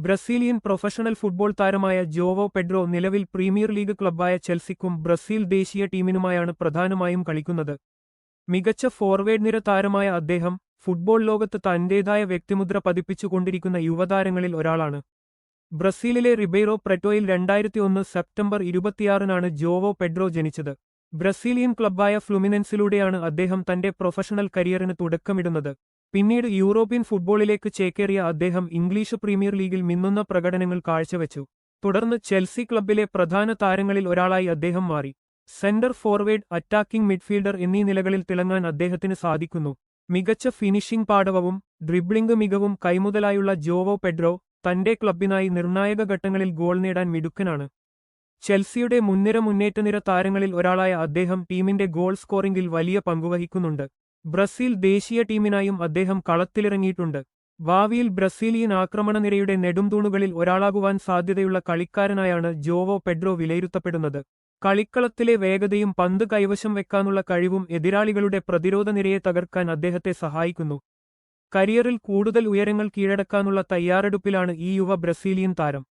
Brazilian professional football താരമായ Joao Pedro നിലവിൽ premier league ക്ലബ്ബായ ചെൽസിക്കും ബ്രസീൽ ദേശീയ ടീമിനുമായാണ് പ്രധാനമായും കളിക്കുന്നത്. മികച്ച ഫോർവേഡ് നിര താരമായ അദ്ദേഹം ഫുട്ബോൾ ലോകത്ത് തന്റേതായ വ്യക്തിമുദ്ര പതിപ്പിച്ചുകൊണ്ടിരിക്കുന്ന യുവതാരങ്ങളിൽ ഒരാളാണ്. ബ്രസീലിലെ റിബെയ്റോ പ്രെറ്റോയിൽ 2001 സെപ്റ്റംബർ 26-നാണ് ജോവോ പെഡ്രോ ജനിച്ചത്. ബ്രസീലിയൻ ക്ലബ്ബായ ഫ്ലുമിനൻസിലൂടെയാണ് അദ്ദേഹം തന്റെ പ്രൊഫഷണൽ കരിയറിന് തുടക്കമിടുന്നത്. പിന്നീട് യൂറോപ്യൻ ഫുട്ബോളിലേക്ക് ചേക്കേറിയ അദ്ദേഹം ഇംഗ്ലീഷ് പ്രീമിയർ ലീഗിൽ മിന്നുന്ന പ്രകടനങ്ങൾ കാഴ്ചവെച്ചു. തുടർന്ന് ചെൽസി ക്ലബ്ബിലെ പ്രധാന താരങ്ങളിൽ ഒരാളായി അദ്ദേഹം മാറി. സെന്റർ ഫോർവേഡ്, അറ്റാക്കിംഗ് മിഡ്ഫീൽഡർ എന്നീ നിലകളിൽ തിളങ്ങാൻ അദ്ദേഹത്തിന് സാധിക്കുന്നു. മികച്ച ഫിനിഷിംഗ് പാടവവും ഡ്രിബ്ലിംഗ് മികവും കൈമുതലായുള്ള ജോവോ പെഡ്രോ തന്റെ ക്ലബ്ബിനായി നിർണായക ഘട്ടങ്ങളിൽ ഗോൾ നേടാൻ മിടുക്കനാണ്. ചെൽസിയുടെ മുൻനിര മുന്നേറ്റനിര താരങ്ങളിൽ ഒരാളായ അദ്ദേഹം ടീമിന്റെ ഗോൾ സ്കോറിംഗിൽ വലിയ പങ്കുവഹിക്കുന്നുണ്ട്. ബ്രസീൽ ദേശീയ ടീമിനായും അദ്ദേഹം കളത്തിലിറങ്ങിയിട്ടുണ്ട്. ഭാവിയിൽ ബ്രസീലിയൻ ആക്രമണനിരയുടെ നെടുംതൂണുകളിൽ ഒരാളാകുവാൻ സാധ്യതയുള്ള കളിക്കാരനായാണ് ജോവോ പെഡ്രോ വിലയിരുത്തപ്പെടുന്നത്. കളിക്കളത്തിലെ വേഗതയും പന്ത് കൈവശം വെക്കാനുള്ള കഴിവും എതിരാളികളുടെ പ്രതിരോധ നിരയെ തകർക്കാൻ അദ്ദേഹത്തെ സഹായിക്കുന്നു. കരിയറിൽ കൂടുതൽ ഉയരങ്ങൾ കീഴടക്കാനുള്ള തയ്യാറെടുപ്പിലാണ് ഈ യുവ ബ്രസീലിയൻ താരം.